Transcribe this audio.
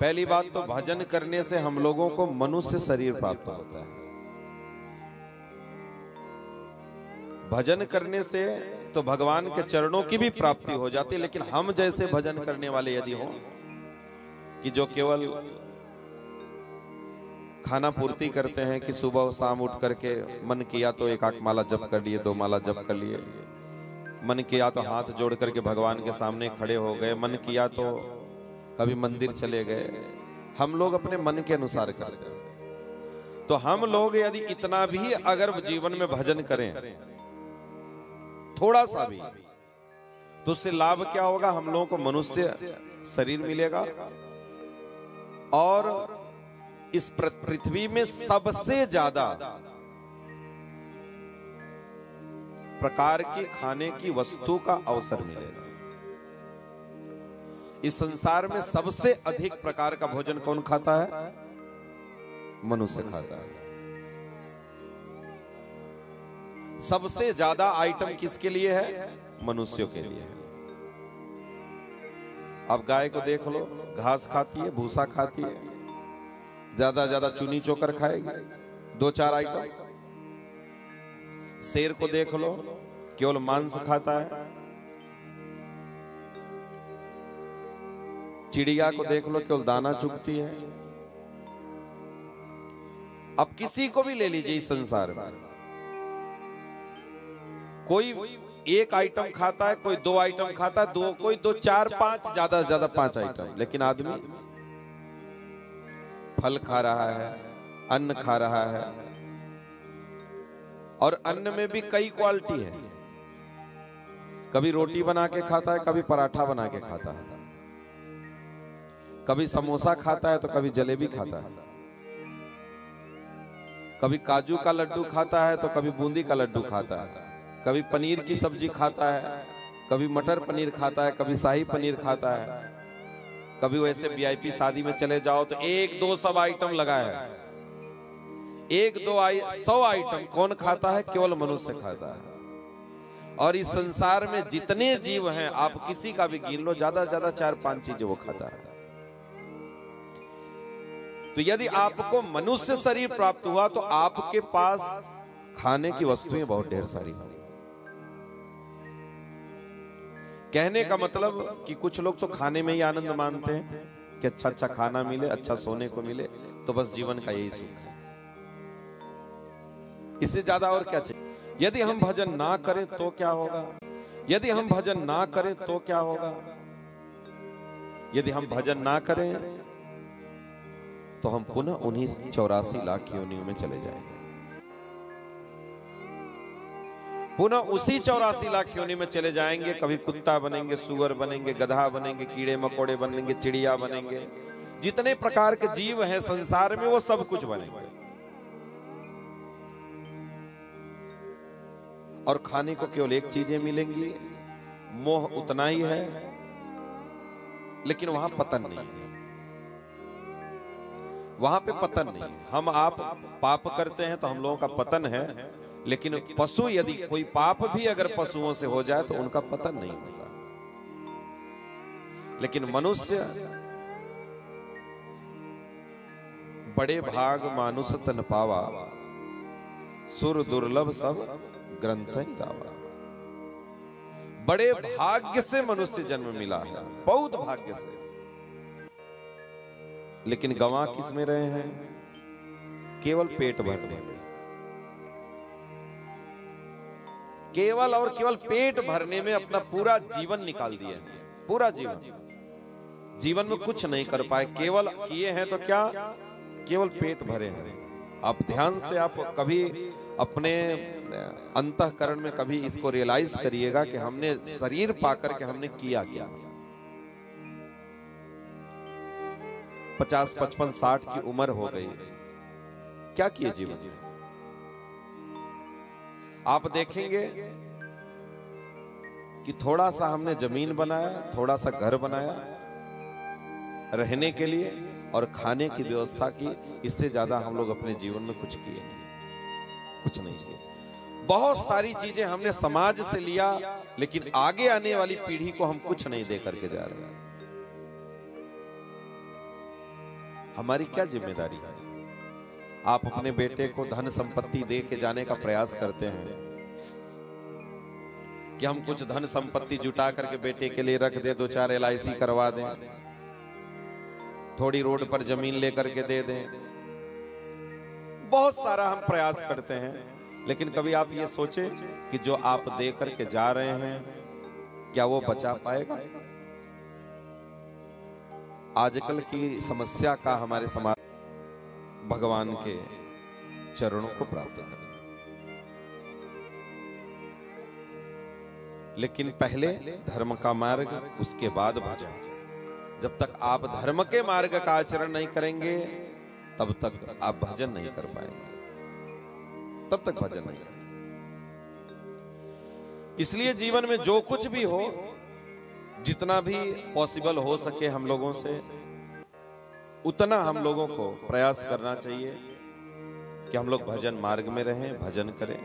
पहली बात तो भजन करने से हम लोगों को मनुष्य शरीर प्राप्त होता है। भजन करने से तो भगवान के चरणों की भी प्राप्ति हो जाती है, लेकिन हम जैसे भजन करने वाले यदि हों कि जो केवल खाना पूर्ति करते हैं कि सुबह शाम उठ करके मन किया तो एक आख माला जप कर लिए, 2 माला जप कर लिए, मन किया तो हाथ जोड़ करके भगवान के सामने खड़े हो गए, मन किया तो कभी मंदिर चले गए, हम लोग अपने मन के अनुसार करते हैं। तो हम लोग यदि इतना भी अगर जीवन में भजन करें थोड़ा सा भी, तो उससे लाभ क्या होगा? हम लोगों को मनुष्य शरीर मिलेगा और इस पृथ्वी में सबसे ज्यादा प्रकार की खाने की वस्तु का अवसर मिलेगा। इस संसार में सबसे अधिक प्रकार का भोजन कौन खाता है? मनुष्य खाता है। सबसे ज्यादा आइटम किसके लिए है? मनुष्यों के लिए है। अब गाय को देख लो, घास खाती है, भूसा खाती है, ज्यादा चुनी चोकर खाएगी, 2-4 आइटम। शेर को देख लो, केवल मांस खाता है। चिड़िया को देख लो, केवल दाना चुगती है। अब किसी को भी ले लीजिए इस संसार में, कोई 1 आइटम खाता है, कोई 2 आइटम खाता है, कोई 2, 4, 5, ज्यादा से ज्यादा 5 आइटम। लेकिन आदमी फल खा रहा है, अन्न खा रहा है, और अन्न में भी कई क्वालिटी है। कभी रोटी बना के खाता है, कभी पराठा बना के खाता है, कभी समोसा खाता है तो कभी जलेबी खाता है, कभी काजू का लड्डू खाता है तो कभी बूंदी का लड्डू खाता है, कभी पनीर की सब्जी खाता है, कभी मटर पनीर खाता है, कभी शाही पनीर खाता है, कभी वैसे वीआईपी शादी में चले जाओ तो 1-2 सब आइटम लगा है। 100 आइटम कौन खाता है? केवल मनुष्य खाता है। और इस संसार में जितने जीव हैं, आप किसी का भी गिन लो, ज्यादा से ज्यादा 4-5 चीजें वो खाता है। तो यदि आपको मनुष्य शरीर प्राप्त हुआ तो आपके पास खाने की वस्तुएं बहुत ढेर सारी हैं। कहने का मतलब कि कुछ लोग तो खाने में ही आनंद मानते हैं कि अच्छा खाना मिले, अच्छा सोने को मिले, तो बस जीवन का यही सुख है। इससे ज्यादा और क्या चाहिए? यदि हम भजन ना करें तो क्या होगा? यदि हम भजन ना करें तो क्या होगा? यदि हम भजन ना करें तो हम पुनः उन्हीं 84 लाख योनियों में चले जाएंगे, पुनः उसी 84 लाख योनि में चले जाएंगे। कभी कुत्ता बनेंगे, सुअर बनेंगे, गधा बनेंगे, कीड़े मकोड़े बनेंगे, चिड़िया बनेंगे, जितने प्रकार के जीव हैं संसार में वो सब कुछ बनेंगे। और खाने को केवल एक चीजें मिलेंगी, मोह उतना ही है, लेकिन वहां पतन नहीं है। वहां पे पतन नहीं। हम आप पाप करते हैं तो हम लोगों का पतन है, लेकिन पशु यदि कोई पाप भी अगर पशुओं से हो जाए तो उनका पतन नहीं होता। लेकिन मनुष्य बड़े भाग मानुष तन पावा, सुर दुर्लभ सब ग्रंथ गावा। बड़े भाग्य से मनुष्य जन्म मिला है, बहुत भाग्य से। लेकिन गंवा किस में रहे हैं? केवल पेट भरने में, केवल और केवल पेट भरने में अपना पूरा जीवन निकाल दिया है। पूरा जीवन में कुछ नहीं कर पाए, केवल किए हैं तो क्या? केवल पेट भरे हैं। आप ध्यान से आप कभी अपने अंतःकरण में कभी इसको रियलाइज करिएगा कि हमने शरीर पाकर के हमने किया क्या। 50, 55, 60 की उम्र हो गई, क्या किए जीवन में? आप देखेंगे कि थोड़ा सा हमने जमीन बनाया, थोड़ा सा घर बनाया रहने के लिए और खाने की व्यवस्था की, इससे ज्यादा हम लोग अपने जीवन में कुछ किए नहीं, कुछ नहीं किए। बहुत सारी चीजें हमने समाज से लिया, लेकिन आगे आने वाली पीढ़ी को हम कुछ नहीं दे करके जा रहे हैं। हमारी क्या जिम्मेदारी है? आप अपने बेटे को धन संपत्ति दे के जाने का प्रयास करते हैं कि हम कुछ धन संपत्ति जुटा करके बेटे के लिए रख दे, 2-4 LIC करवा दें, थोड़ी रोड पर जमीन लेकर के दे दें। बहुत सारा हम प्रयास करते हैं, लेकिन कभी आप ये सोचे कि जो आप दे करके जा रहे हैं क्या वो बचा पाएगा? आजकल की समस्या का हमारे समाज भगवान के चरणों को प्राप्त करना, लेकिन पहले धर्म का मार्ग, उसके बाद भजन। जब तक आप धर्म के मार्ग का आचरण नहीं करेंगे तब तक आप भजन नहीं कर पाएंगे, तब तक भजन नहीं करेंगे। इसलिए जीवन में जो कुछ भी हो, जितना भी पॉसिबल हो सके हम लोगों से, उतना हम लोगों को प्रयास करना चाहिए कि हम लोग भजन मार्ग में रहें, भजन करें।